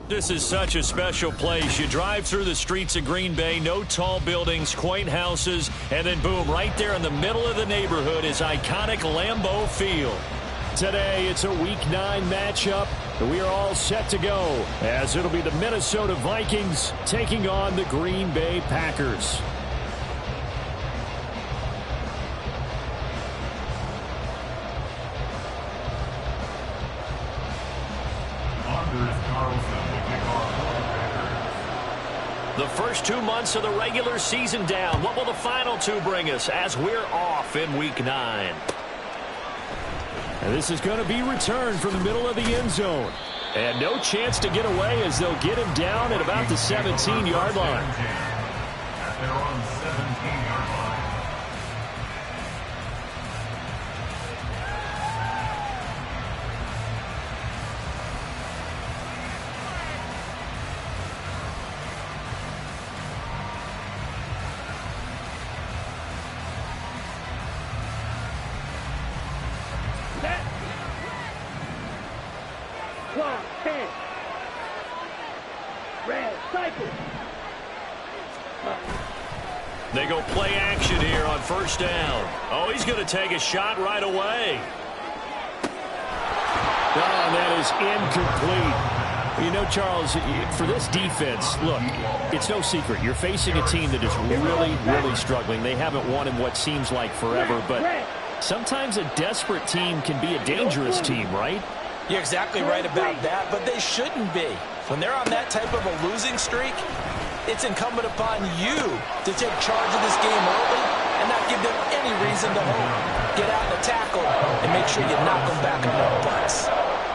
This is such a special place. You drive through the streets of Green Bay, no tall buildings, quaint houses, and then boom, right there in the middle of the neighborhood is iconic Lambeau Field. Today, it's a Week 9 matchup, and we are all set to go, as it'll be the Minnesota Vikings taking on the Green Bay Packers. The first 2 months of the regular season down. What will the final 2 bring us as we're off in Week 9? And this is going to be returned from the middle of the end zone. And no chance to get away as they'll get him down at about the 17-yard line. At their own 17-yard line. They go play action here on first down. Oh, he's going to take a shot right away. Oh, and that is incomplete. You know, Charles, for this defense, look, it's no secret. You're facing a team that is really, really struggling. They haven't won in what seems like forever, but sometimes a desperate team can be a dangerous team, right? You're exactly right about that, but they shouldn't be. When they're on that type of a losing streak, it's incumbent upon you to take charge of this game early and not give them any reason to hope. Get out and tackle and make sure you knock them back on their butts.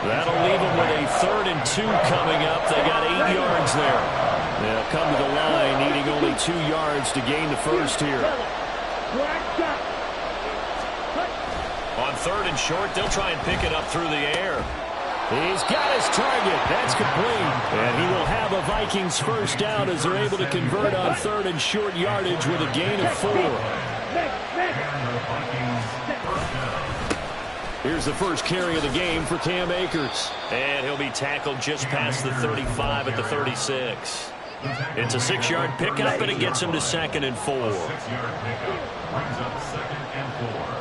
That'll leave them with a 3rd and 2 coming up. They got 8 yards there. They'll come to the line needing only 2 yards to gain the first here. On 3rd and short, they'll try and pick it up through the air. He's got his target. That's complete. And he will have a Vikings first down as they're able to convert on 3rd and short yardage with a gain of 4. Here's the first carry of the game for Cam Akers. And he'll be tackled just past the 35 at the 36. It's a 6-yard pickup, and it gets him to 2nd and 4. 6-yard pickup brings up 2nd and 4.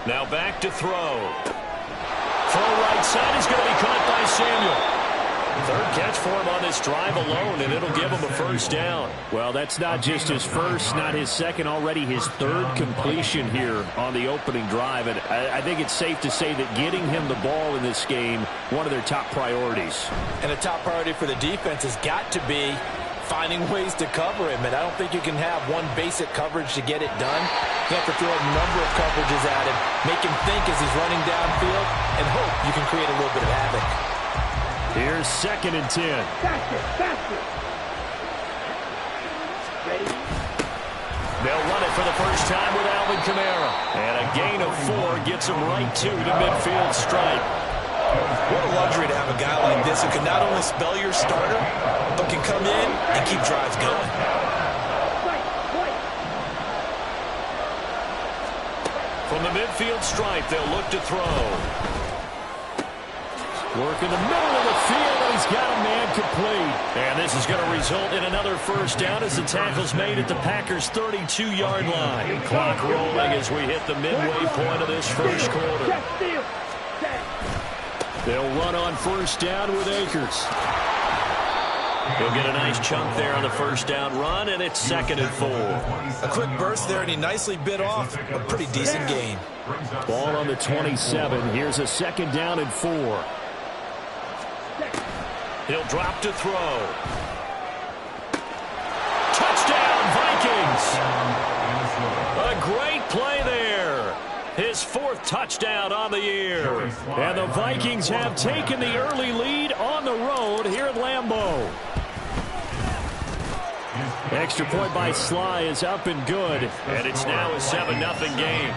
Now back to throw. Throw right side is going to be caught by Samuel. 3rd catch for him on this drive alone, and it'll give him a first down. Well, that's not just his first, not his second, already his 3rd completion here on the opening drive. And I think it's safe to say that getting him the ball in this game, one of their top priorities. And a top priority for the defense has got to be finding ways to cover him, and I don't think you can have one basic coverage to get it done. You have to throw a number of coverages at him, make him think as he's running downfield, and hope you can create a little bit of havoc. Here's 2nd and 10. Faster. Ready? They'll run it for the first time with Alvin Kamara. And a gain of 4 gets him right to the midfield stripe. What a luxury to have a guy like this who can not only spell your starter, but can come in and keep drives going. From the midfield stripe, they'll look to throw. Work in the middle of the field, and he's got a man complete. And this is going to result in another first down as the tackle's made at the Packers' 32-yard line. Clock rolling as we hit the midway point of this first quarter. They'll run on first down with Akers. He'll get a nice chunk there on the first down run, and it's 2nd and 4. A quick burst there, and he nicely bit off a pretty decent gain. Ball on the 27. Here's a 2nd down and 4. He'll drop to throw. touchdown, Vikings. A great play there. His 4th touchdown on the year. And the Vikings have taken the early lead on the road here at Lambeau. Extra point by Sly is up and good. And it's now a 7-0 game.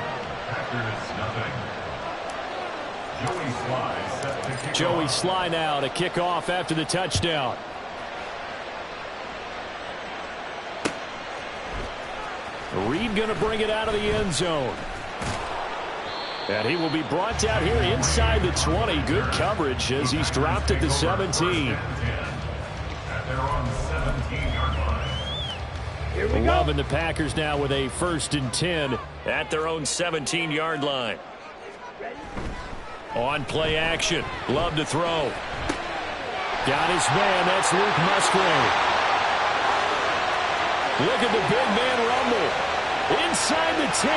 Joey Sly now to kick off after the touchdown. Reed going to bring it out of the end zone. And he will be brought down here inside the 20. Good coverage as he's dropped at the 17. Loving the Packers now with a 1st and 10 at their own 17-yard line. On play action. Love to throw. Got his man. That's Luke Musgrave. Look at the big man rumble. Inside the 10.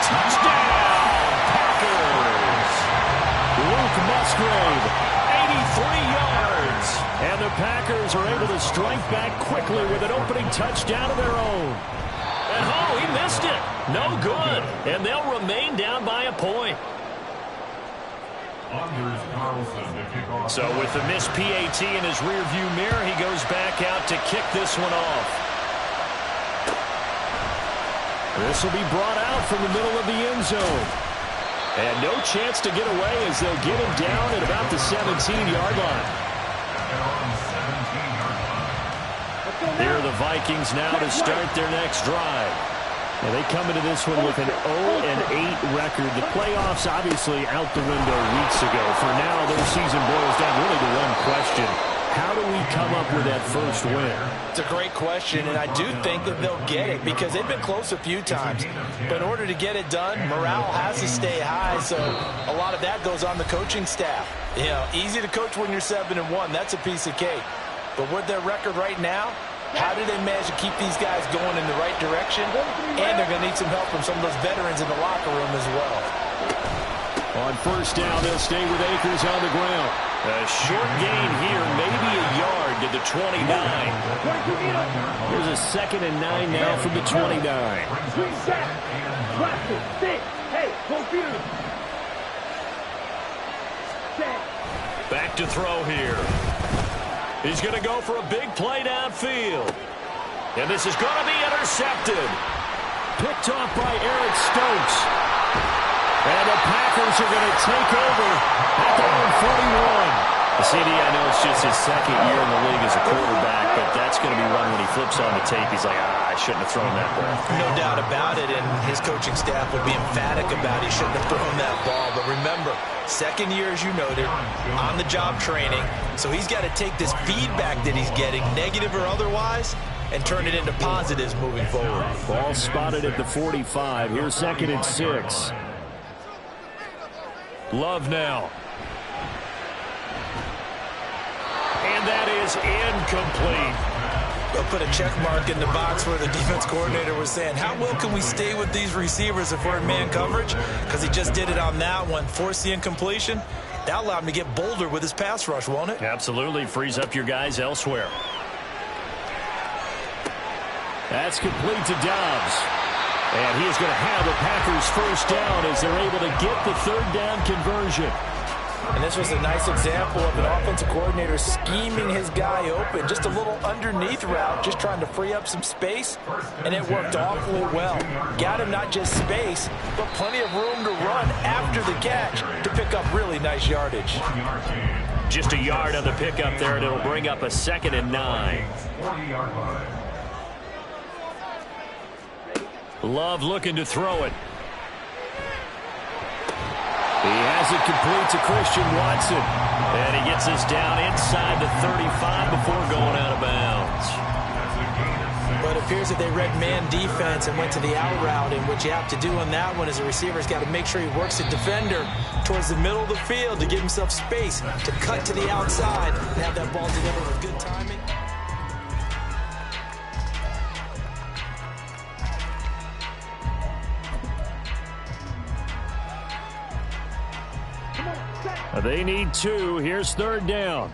Touchdown, Packers. Luke Musgrave, 83 yards. And the Packers are able to strike back quickly with an opening touchdown of their own. And oh, he missed it. No good. And they'll remain down by a point. So with the missed PAT in his rearview mirror, he goes back out to kick this one off. This will be brought out from the middle of the end zone. And no chance to get away as they'll get him down at about the 17-yard line. Here are the Vikings now to start their next drive. And they come into this one with an 0-8 record. The playoffs obviously out the window weeks ago. For now, their season boils down really to one question. How do we come up with that first win? It's a great question, and I do think that they'll get it because they've been close a few times. But in order to get it done, morale has to stay high, so a lot of that goes on the coaching staff. You know, easy to coach when you're 7-1. That's a piece of cake. But with their record right now, how do they manage to keep these guys going in the right direction? And they're going to need some help from some of those veterans in the locker room as well. On first down, they'll stay with Akers on the ground. A short gain here, maybe a yard to the 29. Here's a 2nd and 9 now from the 29. Back to throw here. He's going to go for a big play downfield. And this is going to be intercepted. Picked off by Eric Stokes. And the Packers are going to take over at their own 41. CD, I know it's just his 2nd year in the league as a quarterback, but that's going to be one when he flips on the tape. He's like, I shouldn't have thrown that ball. No doubt about it, and his coaching staff would be emphatic about he shouldn't have thrown that ball. But remember, 2nd year, as you noted, on-the-job training. So he's got to take this feedback that he's getting, negative or otherwise, and turn it into positives moving forward. Ball spotted at the 45. Here's 2nd and 6. Love now. And that is incomplete. They'll put a check mark in the box where the defense coordinator was saying, how well can we stay with these receivers if we're in man coverage? Because he just did it on that one, forced the incompletion. That allowed him to get bolder with his pass rush, won't it? Absolutely. Frees up your guys elsewhere. That's complete to Dobbs. And he is going to have the Packers first down as they're able to get the 3rd down conversion. And this was a nice example of an offensive coordinator scheming his guy open. Just a little underneath route, just trying to free up some space. And it worked awfully well. Got him not just space, but plenty of room to run after the catch to pick up really nice yardage. Just a yard on the pickup there, and it'll bring up a 2nd and 9. Love looking to throw it. He has it complete to Christian Watson. And he gets us down inside the 35 before going out of bounds. But it appears that they read man defense and went to the out route. And what you have to do on that one is the receiver's got to make sure he works the defender towards the middle of the field to give himself space to cut to the outside and have that ball delivered with good timing. They need 2. Here's 3rd down.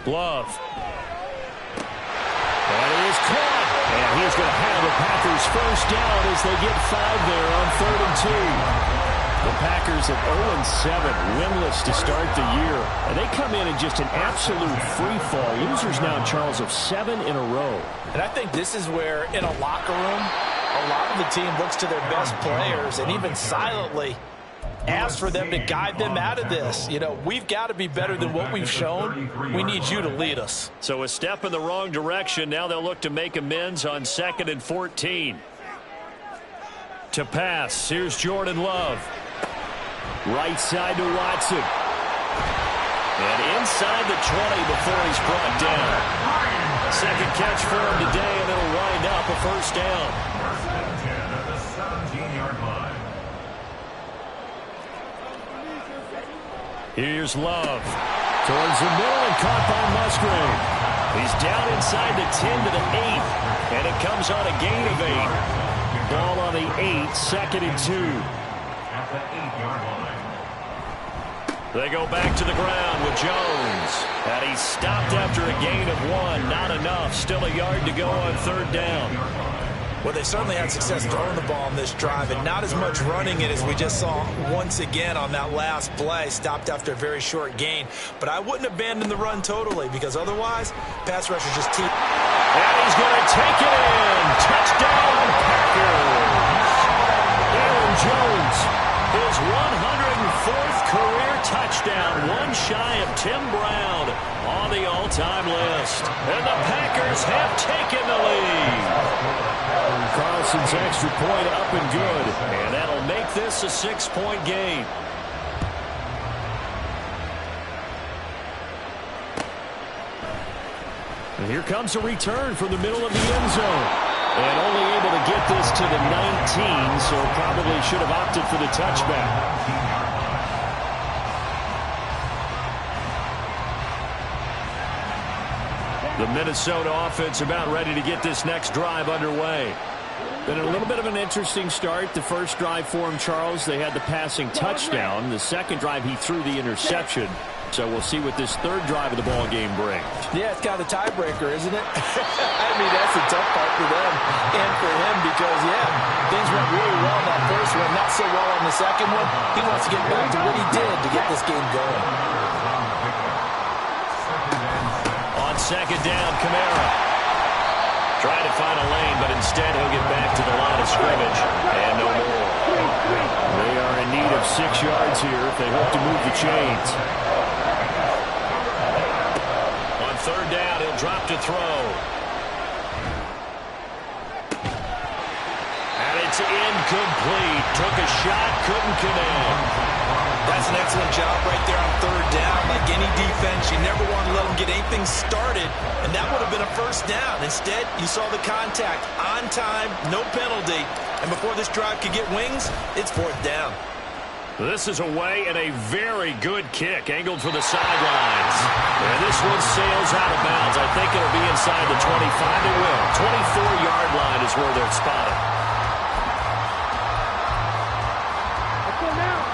Love. And it is caught. And he's going to have the Packers first down as they get 5 there on 3rd and 2. The Packers at 0-7, winless to start the year. And they come in just an absolute free fall. Losers now, Charles, of 7 in a row. And I think this is where, in a locker room, a lot of the team looks to their best players and even silently asks for them to guide them out of this. You know, we've got to be better than what we've shown. We need you to lead us. So a step in the wrong direction. Now they'll look to make amends on 2nd and 14. To pass, here's Jordan Love. Right side to Watson. And inside the 20 before he's brought down. Second catch for him today, and it'll wind up a first down. First and 10 at the 17-yard line. Here's Love. Towards the middle and caught by Musgrave. He's down inside the 10 to the 8. And it comes on a gain of 8. Ball on the 8, 2nd and 2. At the 8-yard line. They go back to the ground with Jones. And he's stopped after a gain of 1. Not enough. Still a yard to go on 3rd down. Well, they certainly had success throwing the ball on this drive, and not as much running it as we just saw once again on that last play. Stopped after a very short gain. But I wouldn't abandon the run totally, because otherwise, pass rushers just keep. And he's going to take it in. Touchdown, Packers. Aaron Jones, his 104th career touchdown, one shy of Tim Brown on the all-time list. And the Packers have taken the lead. Carlson's extra point up and good. And that'll make this a 6-point game. And here comes a return from the middle of the end zone. And only able to get this to the 19, so probably should have opted for the touchback. The Minnesota offense about ready to get this next drive underway. Been a little bit of an interesting start. The first drive for him, Charles, they had the passing touchdown. The second drive, he threw the interception. So we'll see what this third drive of the ball game brings. Yeah, it's kind of a tiebreaker, isn't it? I mean, that's the tough part for them and for him because, yeah, things went really well in that first one, not so well on the second one. He wants to get back to what he did to get this game going. On 2nd down, Kamara. Trying to find a lane, but instead he'll get back to the line of scrimmage. And no more. They are in need of 6 yards here if they hope to move the chains. On 3rd down, he'll drop to throw. And it's incomplete. Took a shot, couldn't connect. That's an excellent job right there on 3rd down. Like any defense, you never want to let them get anything started, and that would have been a first down. Instead, you saw the contact on time, no penalty, and before this drive could get wings, it's 4th down. This is away and a very good kick, angled for the sidelines. And this one sails out of bounds. I think it'll be inside the 25. It will. 24-yard line is where they're spotted.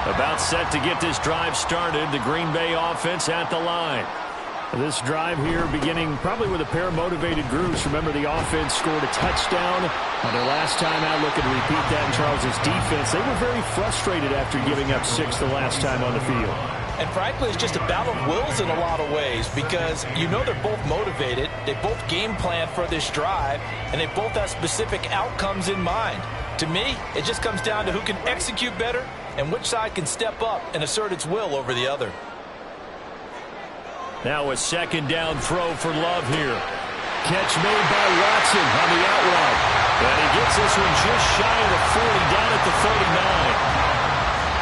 About set to get this drive started. The Green Bay offense at the line. This drive here beginning probably with a pair of motivated groups. Remember, the offense scored a touchdown on their last time out. Looking to repeat that in Charles's defense. They were very frustrated after giving up 6 the last time on the field. And frankly, it's just a battle of wills in a lot of ways because you know they're both motivated. They both game plan for this drive, and they both have specific outcomes in mind. To me, it just comes down to who can execute better and which side can step up and assert its will over the other. Now a 2nd down throw for Love here. Catch made by Watson on the out route. And he gets this one just shy of the 40, down at the 39.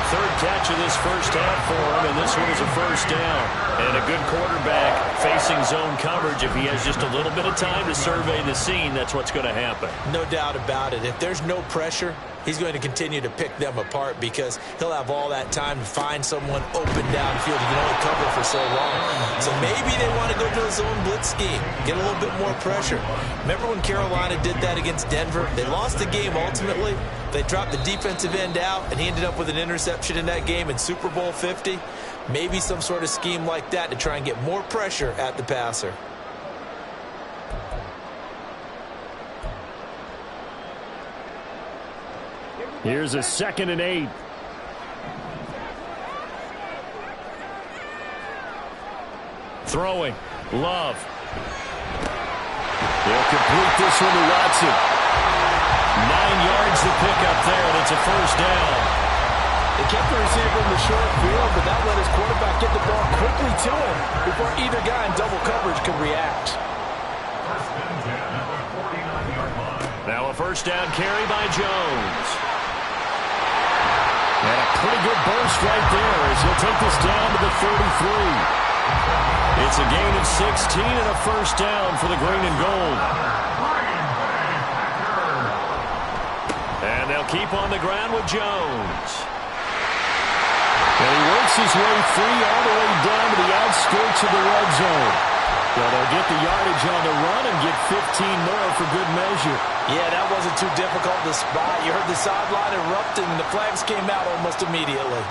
3rd catch of this first half for him, and this one is a first down. And a good quarterback facing zone coverage. If he has just a little bit of time to survey the scene, that's what's going to happen. No doubt about it. If there's no pressure, he's going to continue to pick them apart because he'll have all that time to find someone open downfield. He can only cover for so long. So maybe they want to go to a zone blitz scheme, get a little bit more pressure. Remember when Carolina did that against Denver? They lost the game ultimately. They dropped the defensive end out, and he ended up with an interception in that game in Super Bowl 50. Maybe some sort of scheme like that to try and get more pressure at the passer. Here's a 2nd and 8. Throwing. Love. They'll complete this one to Watson. 9 yards to pick up there, and it's a first down. They kept the receiver in the short field, but that let his quarterback get the ball quickly to him before either guy in double coverage could react. First and 10 at the 49-yard line. Now a first down carry by Jones. And a pretty good burst right there as he'll take this down to the 33. It's a gain of 16 and a first down for the green and gold. And they'll keep on the ground with Jones. And he works his way free all the way down to the outskirts of the red zone. So they'll get the yardage on the run and get 15 more for good measure. Yeah, that wasn't too difficult to spot. You heard the sideline erupting, and the flags came out almost immediately.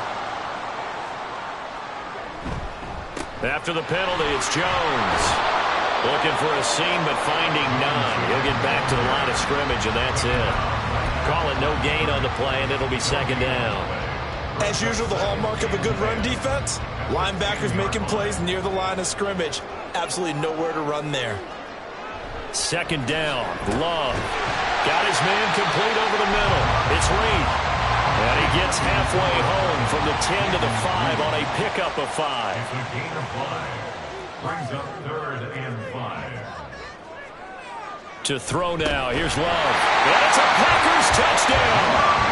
After the penalty, it's Jones. Looking for a seam, but finding none. He'll get back to the line of scrimmage, and that's it. Call it no gain on the play, and it'll be 2nd down. As usual, the hallmark of a good run defense, linebackers making plays near the line of scrimmage. Absolutely nowhere to run there. 2nd down. Love. Got his man complete over the middle. It's Reed. And he gets halfway home from the 10 to the 5 on a pickup of 5. It's a gain of 5. Brings up 3rd and 5. To throw now. Here's Love. And it's a Packers touchdown.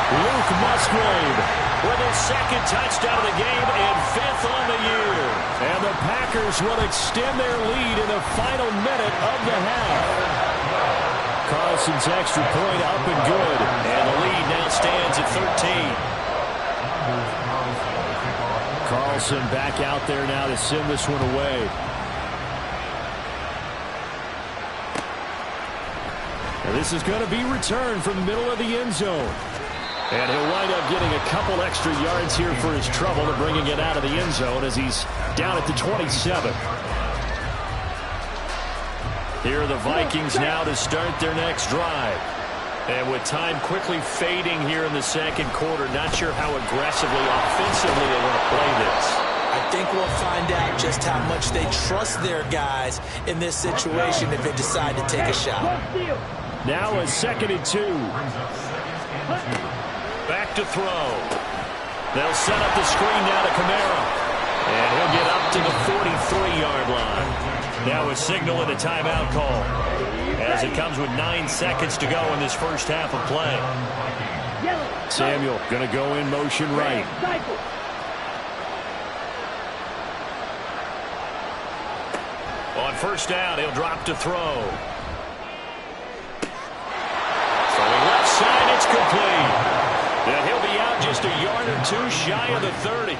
Luke Musgrave with his 2nd touchdown of the game and 5th on the year. And the Packers will extend their lead in the final minute of the half. Carlson's extra point up and good. And the lead now stands at 13. Carlson back out there now to send this one away. And this is going to be returned from the middle of the end zone. And he'll wind up getting a couple extra yards here for his trouble and bringing it out of the end zone as he's down at the 27. Here are the Vikings now to start their next drive. And with time quickly fading here in the 2nd quarter, not sure how aggressively, offensively they want to play this. I think we'll find out just how much they trust their guys in this situation if they decide to take a shot. Now a 2nd and 2. Back to throw. They'll set up the screen now to Kamara. And he'll get up to the 43-yard line. Now a signal and a timeout call. As it comes with 9 seconds to go in this first half of play. Samuel going to go in motion right. On first down, he'll drop to throw. Throwing left side, it's complete. And he'll be out just a yard or 2 shy of the 30.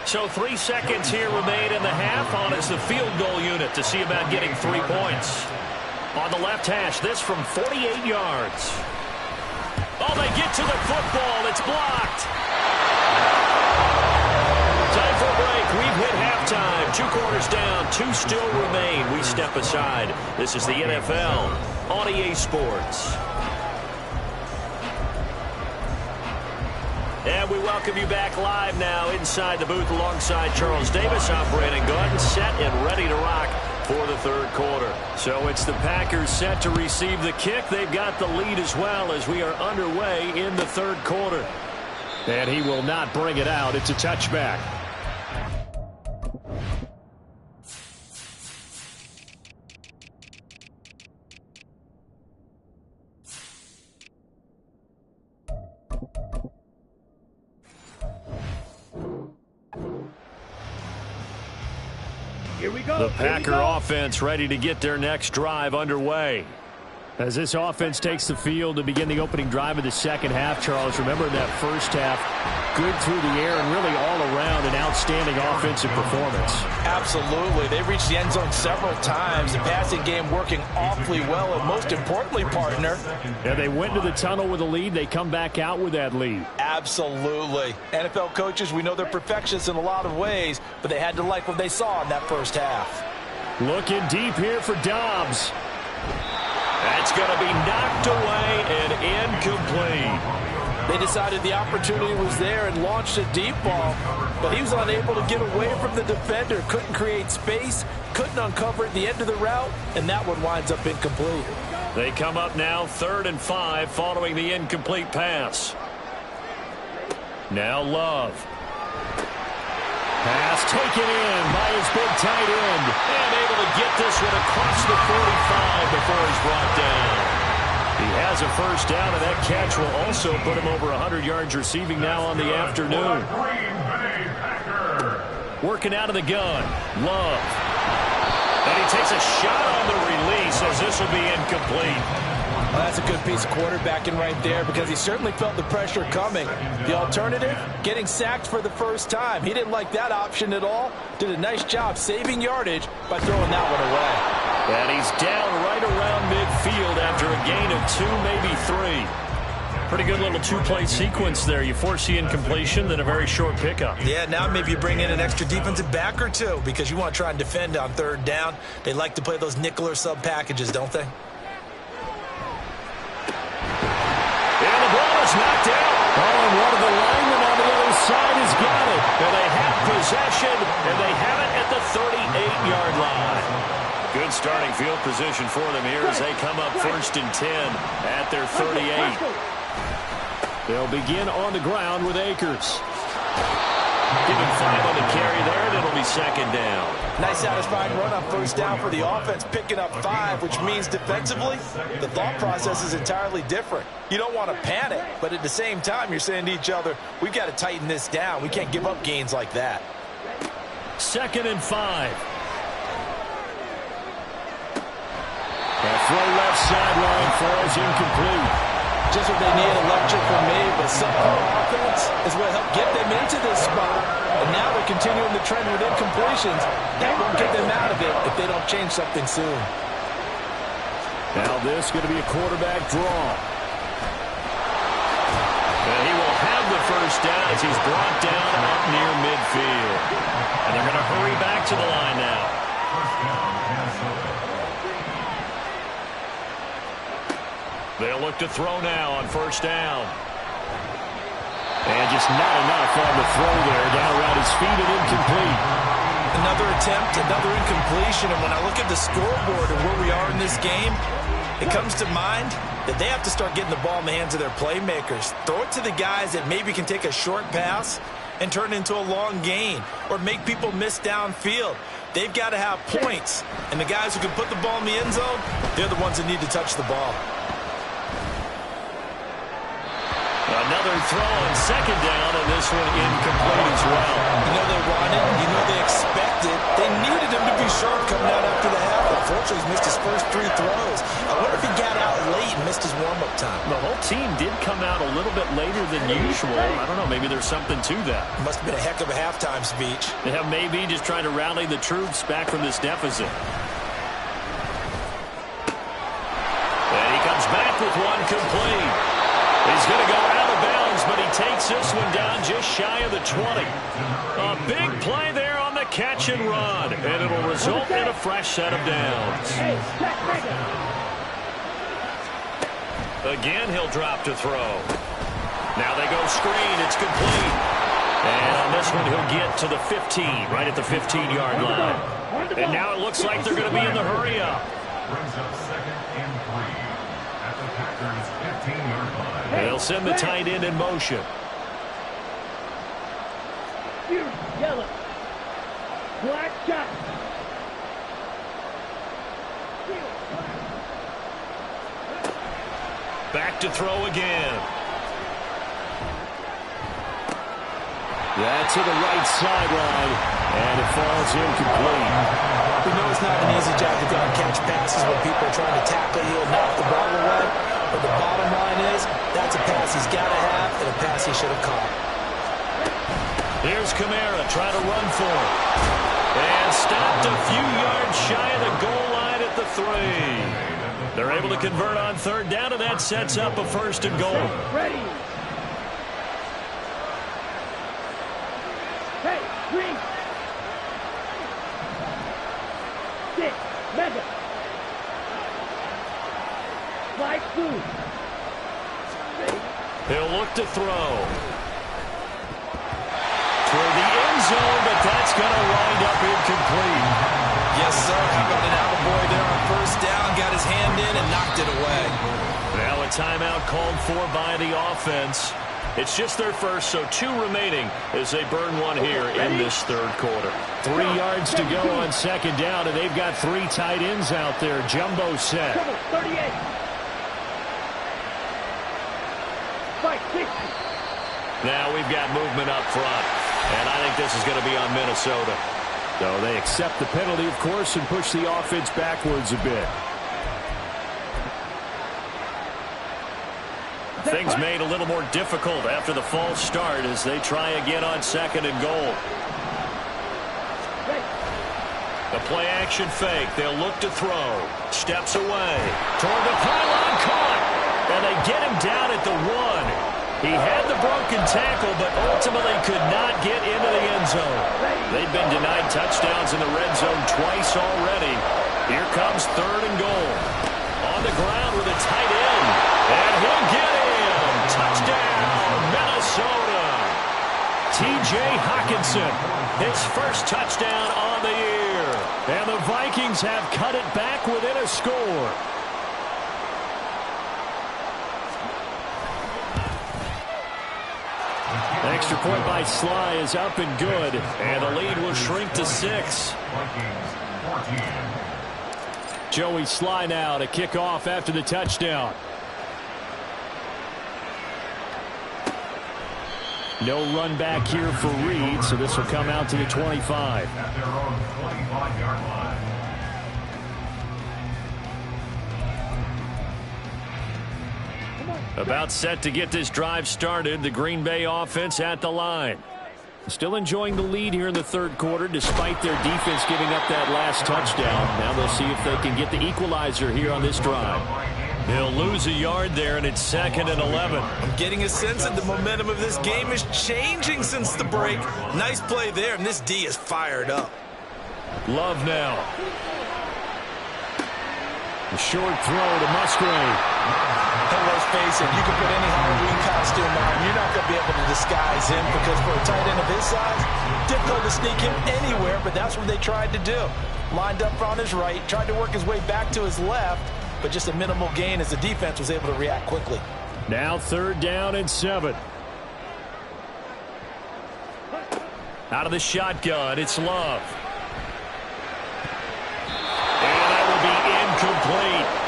So 3 seconds here remain in the half on as the field goal unit to see about getting 3 points. On the left hash, this from 48 yards. Oh, they get to the football. It's blocked. Time for a break. We've hit halftime. 2 quarters down. 2 still remain. We step aside. This is the NFL on EA Sports. And we welcome you back live now inside the booth alongside Charles Davis. I'm Brandon Gaudin, set and ready to rock for the 3rd quarter. So it's the Packers set to receive the kick. They've got the lead as well as we are underway in the 3rd quarter. And he will not bring it out. It's a touchback. The Packer offense ready to get their next drive underway. As this offense takes the field to begin the opening drive of the second half, Charles, remember that first half, good through the air and really all around an outstanding offensive performance. Absolutely. They reached the end zone several times. The passing game working awfully well, and most importantly, partner. Yeah, they went to the tunnel with a lead. They come back out with that lead. Absolutely. NFL coaches, we know they're perfectionists in a lot of ways, but they had to like what they saw in that first half. Looking deep here for Dobbs. That's going to be knocked away and incomplete. They decided the opportunity was there and launched a deep ball, but he was unable to get away from the defender, couldn't create space, couldn't uncover at the end of the route, and that one winds up incomplete. They come up now 3rd and 5 following the incomplete pass. Now Love. Pass taken in by his big tight end. And able to get this one across the 45 before he's brought down. He has a first down, and that catch will also put him over 100 yards receiving now on the afternoon. Working out of the gun. Love. And he takes a shot on the release as this will be incomplete. Well, that's a good piece of quarterbacking right there because he certainly felt the pressure coming. The alternative, getting sacked for the first time. He didn't like that option at all. Did a nice job saving yardage by throwing that one away. And he's down right around midfield after a gain of 2, maybe 3. Pretty good little two-play sequence there. You force the incompletion, then a very short pickup. Yeah, now maybe you bring in an extra defensive back or two because you want to try and defend on 3rd down. They like to play those nickel or sub packages, don't they? And the ball is knocked out. Oh, and one of the linemen on the other side has got it. And they have possession, and they have it at the 38-yard line. Good starting field position for them here as they come up 1st and 10 at their 38. They'll begin on the ground with Akers. Give him 5 on the carry there, and it'll be 2nd down. Nice satisfying run on 1st down for the offense, picking up 5, which means defensively, the thought process is entirely different. You don't want to panic, but at the same time, you're saying to each other, we've got to tighten this down. We can't give up gains like that. 2nd and 5. A throw left sideline falls incomplete. Just what they need, a lecture from me, but subpar offense is what helped get them into this spot. And now they're continuing the trend with incompletions. That won't get them out of it if they don't change something soon. Now this is going to be a quarterback draw. And he will have the first down as he's brought down up near midfield. And they're going to hurry back to the line now. They'll look to throw now on 1st down. And just not enough on the throw there. Down around his feet and incomplete. Another attempt, another incompletion. And when I look at the scoreboard and where we are in this game, it comes to mind that they have to start getting the ball in the hands of their playmakers. Throw it to the guys that maybe can take a short pass and turn it into a long gain or make people miss downfield. They've got to have points. And the guys who can put the ball in the end zone, they're the ones that need to touch the ball. Another throw on 2nd down, and this one incomplete as well. You know they wanted, you know they expected. They needed him to be sharp coming out after the half. Unfortunately, he's missed his first 3 throws. I wonder if he got out late and missed his warm-up time. The whole team did come out a little bit later than usual. I don't know, maybe there's something to that. Must have been a heck of a halftime speech. Yeah, maybe just trying to rally the troops back from this deficit. And he comes back with one complete. He's going to go out of bounds, but he takes this one down just shy of the 20. A big play there on the catch and run, and it'll result in a fresh set of downs. Again, he'll drop to throw. Now they go screen. It's complete. And on this one, he'll get to the 15, right at the 15-yard line. And now it looks like they're going to be in the hurry-up. Brings up 2nd and 3 at the Packers' 15-yard line. They'll send the tight end in motion. Yellow. Black shot. Back to throw again. That's to the right sideline, and it falls incomplete. We know it's not an easy job to go and catch passes when people are trying to tackle you and knock the ball away. But the bottom line is, that's a pass he's got to have and a pass he should have caught. Here's Kamara trying to run for it. And stopped a few yards shy of the goal line at the 3. They're able to convert on third down, and that sets up a 1st and goal. Ready. Hey, green. 6, mega. Slide 2. He'll look to throw. Toward the end zone, but that's going to wind up incomplete. Yes, sir. How about an attaboy there on 1st down? Got his hand in and knocked it away. Now a timeout called for by the offense. It's just their first, so 2 remaining as they burn one here in this 3rd quarter. 3 yards to go on 2nd down, and they've got 3 tight ends out there. Jumbo set. 38. Fight 60. Now we've got movement up front, and I think this is going to be on Minnesota. So they accept the penalty, of course, and push the offense backwards a bit. Things made a little more difficult after the false start as they try again on 2nd and goal. The play action fake. They'll look to throw. Steps away. Toward the pylon, caught. And they get him down at the 1. He had the broken tackle, but ultimately could not get into the end zone. They've been denied touchdowns in the red zone twice already. Here comes 3rd and goal. On the ground with a tight end. And he'll get him. Touchdown, Minnesota. T.J. Hockenson, his first touchdown on the year. And the Vikings have cut it back within a score. Extra point by Sly is up and good, and the lead will shrink to 6. Joey Sly now to kick off after the touchdown. No run back here for Reed, so this will come out to the 25. At their own 25-yard line. About set to get this drive started. The Green Bay offense at the line. Still enjoying the lead here in the 3rd quarter despite their defense giving up that last touchdown. Now they'll see if they can get the equalizer here on this drive. They'll lose a yard there, and it's 2nd and 11. I'm getting a sense that the momentum of this game is changing since the break. Nice play there, and this D is fired up. Love now. A short throw to Musgrave. And let's face it, you can put any Halloween costume on, you're not going to be able to disguise him because for a tight end of his size, difficult to sneak him anywhere, but that's what they tried to do. Lined up on his right, tried to work his way back to his left, but just a minimal gain as the defense was able to react quickly. Now 3rd down and 7. Out of the shotgun, it's Love. And that will be incomplete.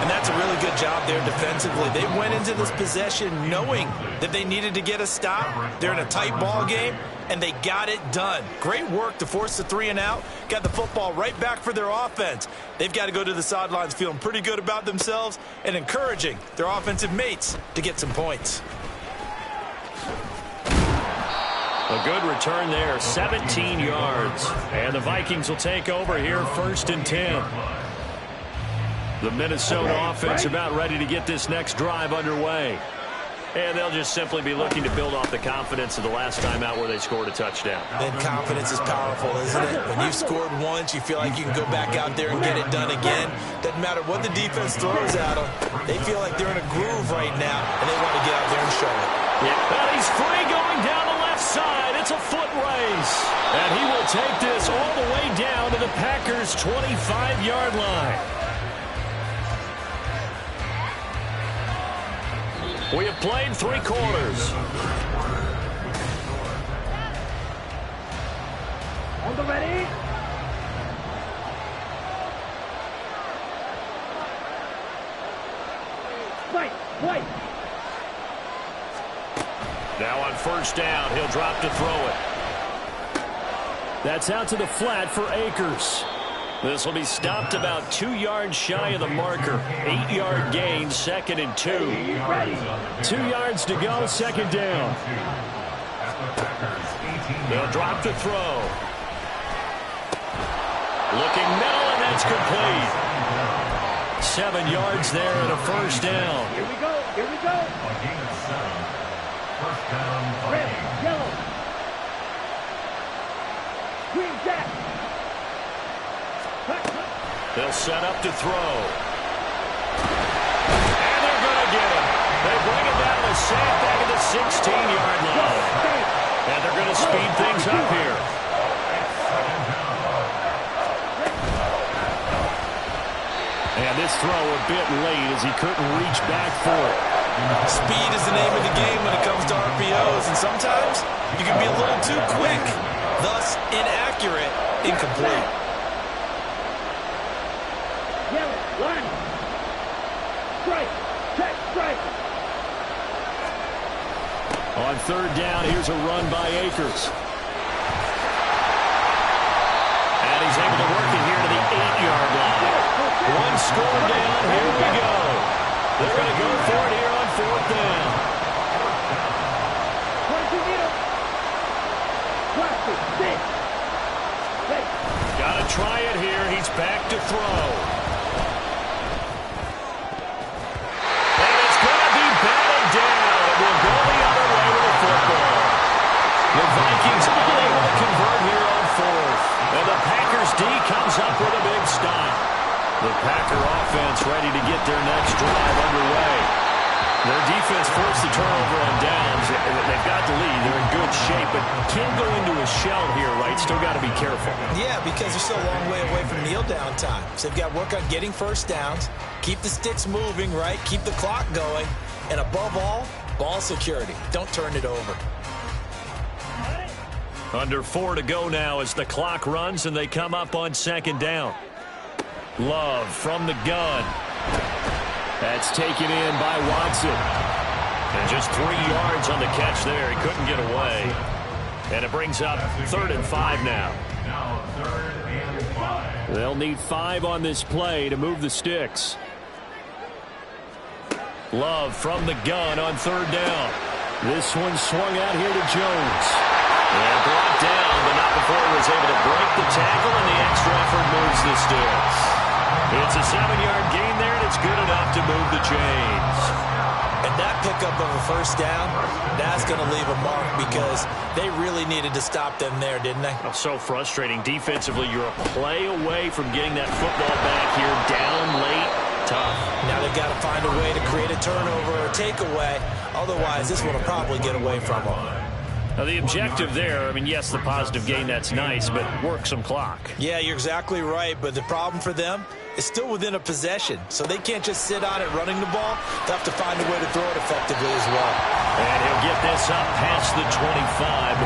And that's a really good job there defensively. They went into this possession knowing that they needed to get a stop. They're in a tight ball game, and they got it done. Great work to force the 3 and out. Got the football right back for their offense. They've got to go to the sidelines feeling pretty good about themselves and encouraging their offensive mates to get some points. A good return there, 17 yards. And the Vikings will take over here, 1st and 10. The Minnesota offense about ready to get this next drive underway. And they'll just simply be looking to build off the confidence of the last time out where they scored a touchdown. And confidence is powerful, isn't it? When you've scored once, you feel like you can go back out there and get it done again. Doesn't matter what the defense throws at them. They feel like they're in a groove right now, and they want to get out there and show it. Yeah. And he's free going down the left side. It's a foot race. And he will take this all the way down to the Packers' 25-yard line. We have played 3 quarters. On the ready. Fight. Now on 1st down, he'll drop to throw it. That's out to the flat for Akers. This will be stopped about 2 yards shy of the marker. 8-yard gain, 2nd and 2. 2 yards to go, 2nd down. They'll drop the throw. Looking middle, and that's complete. 7 yards there and a 1st down. Here we go. Here we go. A gain of 7. 1st down, Red, Vikings. yellow. Green jack. They'll set up to throw. And they're going to get him. They bring it down to Sam back at the 16-yard line. And they're going to speed things up here. And this throw a bit late as he couldn't reach back for it. Speed is the name of the game when it comes to RPOs, and sometimes you can be a little too quick, thus inaccurate, incomplete. Yellow, line. Strike. Check, strike. On 3rd down, here's a run by Akers. And he's able to work it here to the 8-yard line. 1 score down, here we go. They're going to go for it here on 4th down. 22 meter. Plastic, 6. Got to try it here. He's back to throw. And it's going to be batted down. It will go the other way with the football. The Vikings unable to convert here on 4th. And the Packers D comes up with a big stop. The Packer offense ready to get their next drive underway. Their defense forced the turnover on downs. They've got the lead. They're in good shape, but can't go into a shell here, right? Still got to be careful. Yeah, because they're still a long way away from kneel down time. So they've got to work on getting 1st downs, keep the sticks moving, right? Keep the clock going. And above all, ball security. Don't turn it over. Under 4 to go now as the clock runs and they come up on 2nd down. Love from the gun. That's taken in by Watson. And just 3 yards on the catch there. He couldn't get away. And it brings up 3rd and 5 now. Now 3rd and 5. They'll need 5 on this play to move the sticks. Love from the gun on 3rd down. This one swung out here to Jones. And brought down, but not before he was able to break the tackle, and the extra effort moves the sticks. It's a 7-yard gain there, and it's good enough to move the chains. And that pickup of a 1st down, that's going to leave a mark because they really needed to stop them there, didn't they? Oh, so frustrating. Defensively, you're a play away from getting that football back here, down late. Tough. Now they've got to find a way to create a turnover or a takeaway. Otherwise, this one will probably get away from them. Now, the objective there, I mean, yes, the positive gain, that's nice, but work some clock. Yeah, you're exactly right, but the problem for them is still within a possession, so they can't just sit on it running the ball. They'll have to find a way to throw it effectively as well. And he'll get this up past the 25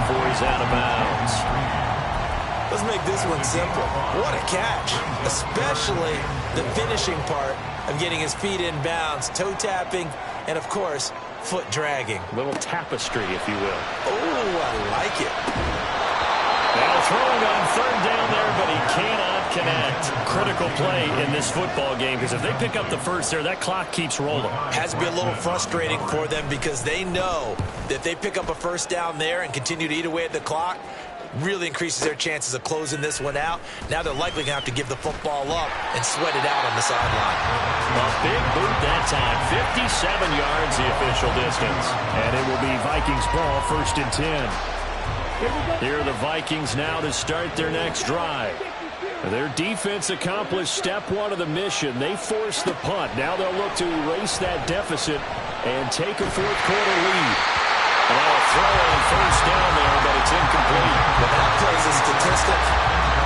before he's out of bounds. Let's make this one simple. What a catch, especially the finishing part of getting his feet in bounds, toe tapping, and, of course, foot dragging. Little tapestry, if you will. Oh, I like it. Now throwing on 3rd down there, but he cannot connect. Critical play in this football game, because if they pick up the 1st there, that clock keeps rolling. Has to be a little frustrating for them because they know that if they pick up a 1st down there and continue to eat away at the clock, really increases their chances of closing this one out. Now they're likely going to have to give the football up and sweat it out on the sideline. A big boot that time. 57 yards the official distance. And it will be Vikings ball, 1st and 10. Here are the Vikings now to start their next drive. Their defense accomplished step 1 of the mission. They forced the punt. Now they'll look to erase that deficit and take a 4th quarter lead. And a throw on 1st down there, but it's incomplete. Well, that plays a statistic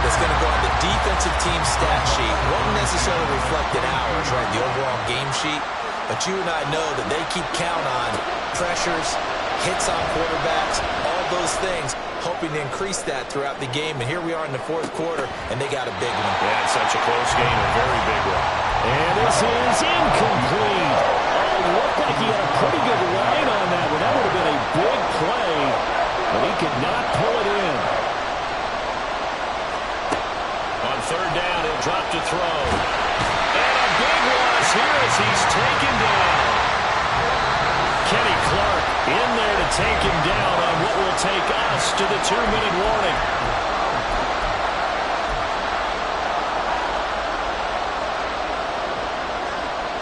that's going to go on the defensive team stat sheet. Won't necessarily reflect in ours, right, the overall game sheet. But you and I know that they keep count on pressures, hits on quarterbacks, all those things, hoping to increase that throughout the game. And here we are in the 4th quarter, and they got a big one. Yeah, it's such a close game, a very big one. And this is incomplete. Oh, it looked like he had a pretty good line on that one. That would have been a big play, but he could not pull it in. On third down. He'll drop to throw. And a big loss here as he's taken down. Kenny Clark in there to take him down on what will take us to the 2-minute warning.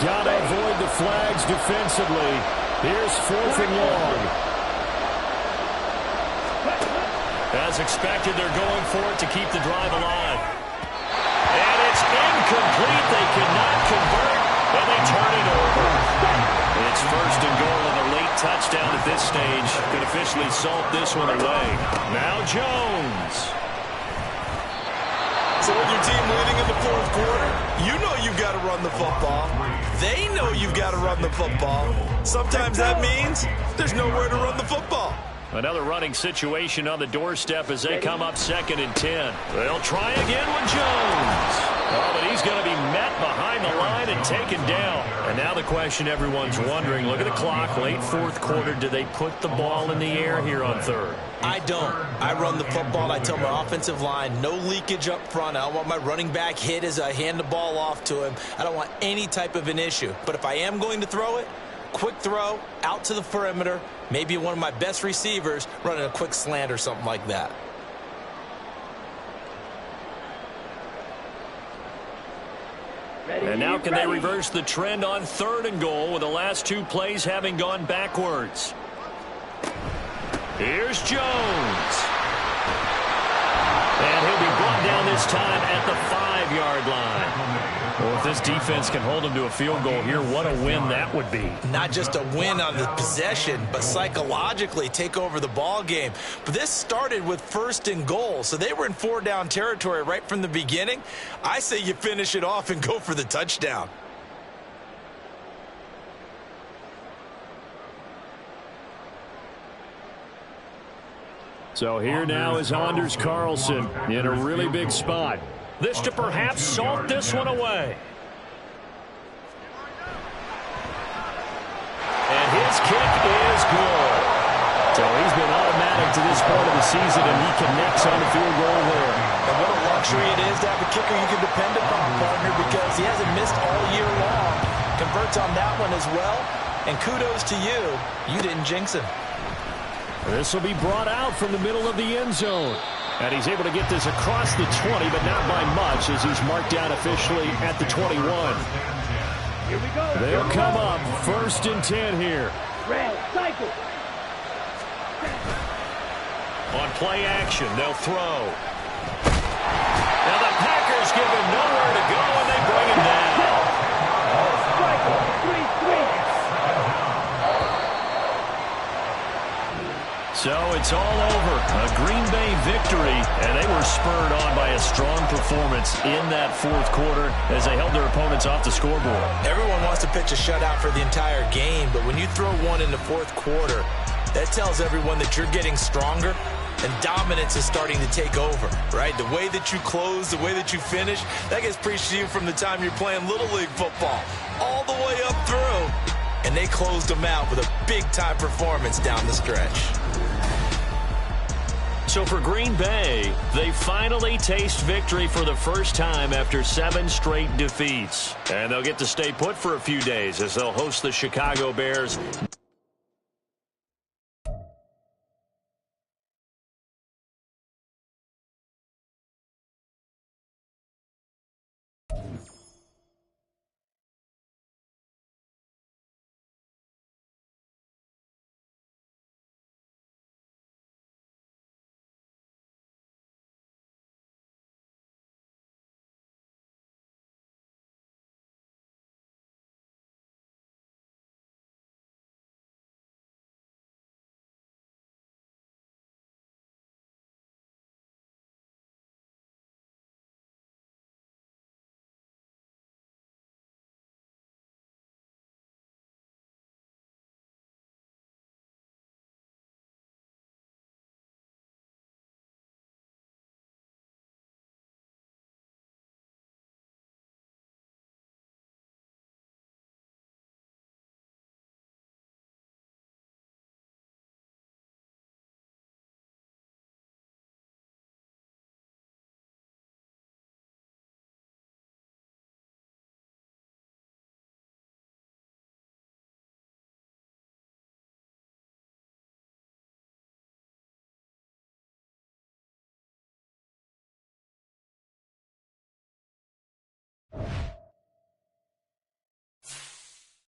Got to avoid the flags defensively. Here's 4th and long. As expected, they're going for it to keep the drive alive. And it's incomplete. They cannot convert, and they turn it over. It's 1st and goal and a late touchdown at this stage. Could officially salt this one away. Now Jones. So when your team winning in the 4th quarter, you know you've got to run the football. They know you've got to run the football. Sometimes that means there's nowhere to run the football. Another running situation on the doorstep as they come up 2nd and 10. They'll try again with Jones. Oh, but he's going to be met behind the line and taken down. And now the question everyone's wondering, look at the clock, late 4th quarter, do they put the ball in the air here on 3rd? I don't. I run the football. I tell my offensive line, no leakage up front. I don't want my running back hit as I hand the ball off to him. I don't want any type of an issue. But if I am going to throw it, quick throw, out to the perimeter, maybe one of my best receivers running a quick slant or something like that. And now can they reverse the trend on 3rd and goal with the last 2 plays having gone backwards? Here's Jones. And he'll be brought down this time at the 5-yard line. Well, if this defense can hold them to a field goal here, what a win that would be. Not just a win on the possession, but psychologically take over the ball game. But this started with 1st and goal, so they were in 4-down territory right from the beginning. I say you finish it off and go for the touchdown. So here now is Anders Carlson in a really big spot. This to perhaps salt this one away. And his kick is good. So he's been automatic to this part of the season, and he connects on the field goal there. And what a luxury it is to have a kicker you can depend upon, partner, because he hasn't missed all year long. Converts on that one as well. And kudos to you. You didn't jinx him. This will be brought out from the middle of the end zone. And he's able to get this across the 20, but not by much as he's marked down officially at the 21. Here we go. They'll come up 1st and 10 here. Red, cycle. On play action, they'll throw. Now the Packers give him nowhere to go, and they bring him down. Strike, 3-3. So it's all over. A Green Bay victory, and they were spurred on by a strong performance in that 4th quarter as they held their opponents off the scoreboard. Everyone wants to pitch a shutout for the entire game, but when you throw one in the 4th quarter, that tells everyone that you're getting stronger and dominance is starting to take over, right? The way that you close, the way that you finish, that gets preached to you from the time you're playing Little League football all the way up through. And they closed them out with a big-time performance down the stretch. So for Green Bay, they finally taste victory for the first time after 7 straight defeats. And they'll get to stay put for a few days as they'll host the Chicago Bears.